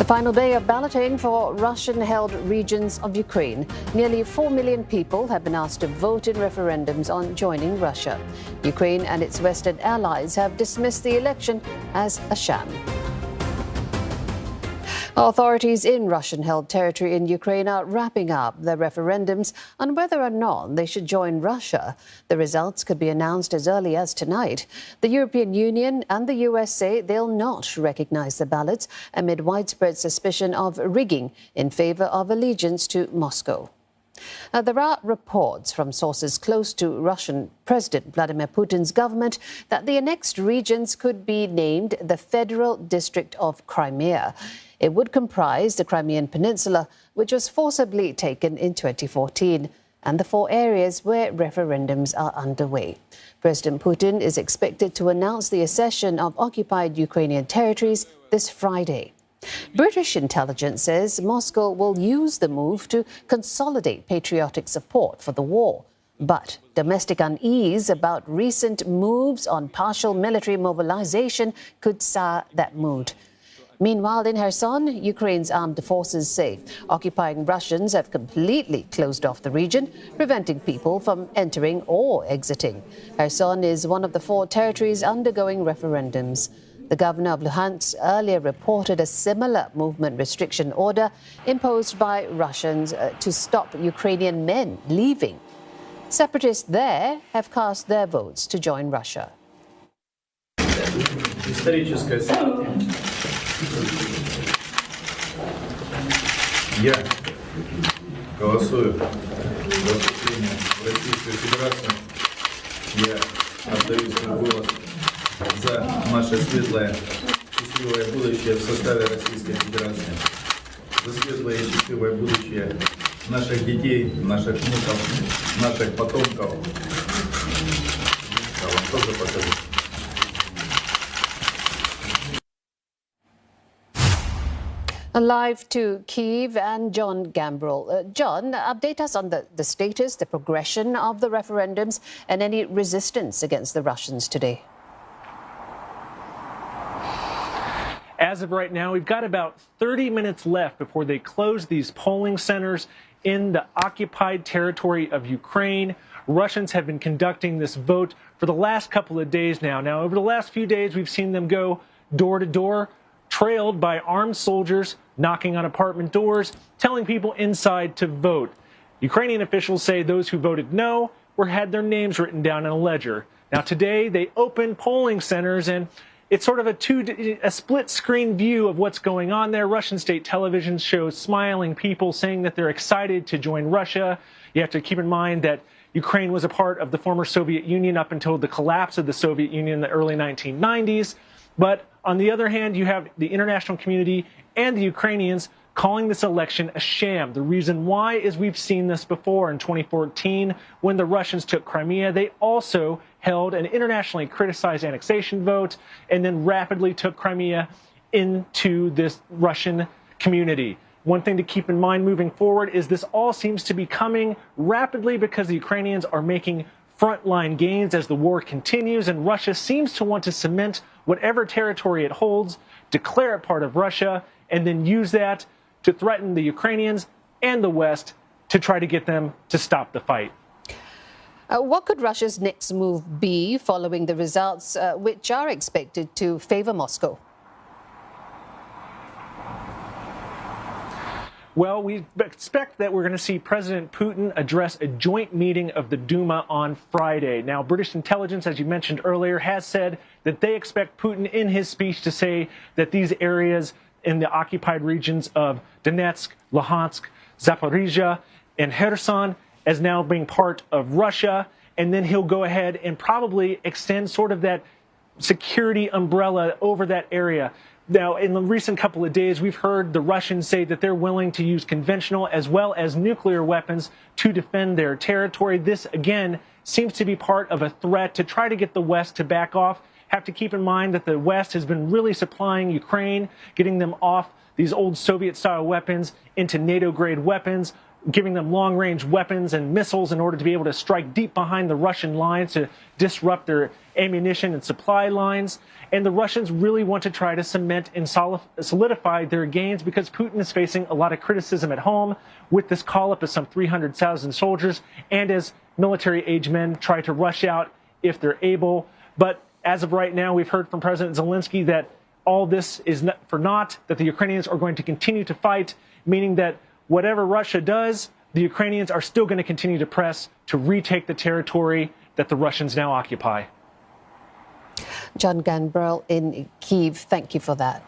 The final day of balloting for Russian-held regions of Ukraine. Nearly 4 million people have been asked to vote in referendums on joining Russia. Ukraine and its Western allies have dismissed the election as a sham. Authorities in Russian-held territory in Ukraine are wrapping up their referendums on whether or not they should join Russia. The results could be announced as early as tonight. The European Union and the US say they'll not recognize the ballots amid widespread suspicion of rigging in favor of allegiance to Moscow. There are reports from sources close to Russian President Vladimir Putin's government that the annexed regions could be named the Federal District of Crimea. It would comprise the Crimean Peninsula, which was forcibly taken in 2014, and the 4 areas where referendums are underway. President Putin is expected to announce the accession of occupied Ukrainian territories this Friday. British intelligence says Moscow will use the move to consolidate patriotic support for the war. But domestic unease about recent moves on partial military mobilization could sour that mood. Meanwhile, in Kherson, Ukraine's armed forces say occupying Russians have completely closed off the region, preventing people from entering or exiting. Kherson is one of the 4 territories undergoing referendums. The governor of Luhansk earlier reported a similar movement restriction order imposed by Russians to stop Ukrainian men leaving. Separatists there have cast their votes to join Russia. Я голосую за вступление в Российскую Федерацию. Я отдаю свой голос за наше светлое, счастливое будущее в составе Российской Федерации. За светлое и счастливое будущее наших детей, наших внуков, наших потомков. Я вам тоже покажу. Live to Kyiv and John Gambrell. John, update us on the status, the progression of the referendums and any resistance against the Russians today. As of right now, we've got about 30 minutes left before they close these polling centers in the occupied territory of Ukraine. Russians have been conducting this vote for the last couple of days now. Now, over the last few days, we've seen them go door to door, trailed by armed soldiers knocking on apartment doors, telling people inside to vote. Ukrainian officials say those who voted no had their names written down in a ledger. Now today they opened polling centers, and it's sort of a split-screen view of what's going on there. Russian state television shows smiling people saying that they're excited to join Russia. You have to keep in mind that Ukraine was a part of the former Soviet Union up until the collapse of the Soviet Union in the early 1990s. But on the other hand, you have the international community and the Ukrainians calling this election a sham. The reason why is we've seen this before in 2014 when the Russians took Crimea. They also held an internationally criticized annexation vote and then rapidly took Crimea into this Russian community. One thing to keep in mind moving forward is this all seems to be coming rapidly because the Ukrainians are making frontline gains as the war continues, and Russia seems to want to cement whatever territory it holds, declare it part of Russia, and then use that to threaten the Ukrainians and the West to try to get them to stop the fight. What could Russia's next move be following the results, which are expected to favor Moscow? Well, we expect that we're going to see President Putin address a joint meeting of the Duma on Friday. Now, British intelligence, as you mentioned earlier, has said that they expect Putin in his speech to say that these areas in the occupied regions of Donetsk, Luhansk, Zaporizhia, and Kherson as now being part of Russia. And then he'll go ahead and probably extend sort of that security umbrella over that area. Now, in the recent couple of days, we've heard the Russians say that they're willing to use conventional as well as nuclear weapons to defend their territory. This, again, seems to be part of a threat to try to get the West to back off. Have to keep in mind that the West has been really supplying Ukraine, getting them off these old Soviet-style weapons into NATO-grade weapons. giving them long-range weapons and missiles in order to be able to strike deep behind the Russian lines to disrupt their ammunition and supply lines. And the Russians really want to try to cement and solidify their gains because Putin is facing a lot of criticism at home with this call-up of some 300,000 soldiers and as military-age men try to rush out if they're able. But as of right now, we've heard from President Zelensky that all this is for naught, that the Ukrainians are going to continue to fight, meaning that whatever Russia does, the Ukrainians are still going to continue to press to retake the territory that the Russians now occupy. John Gambrell in Kyiv, thank you for that.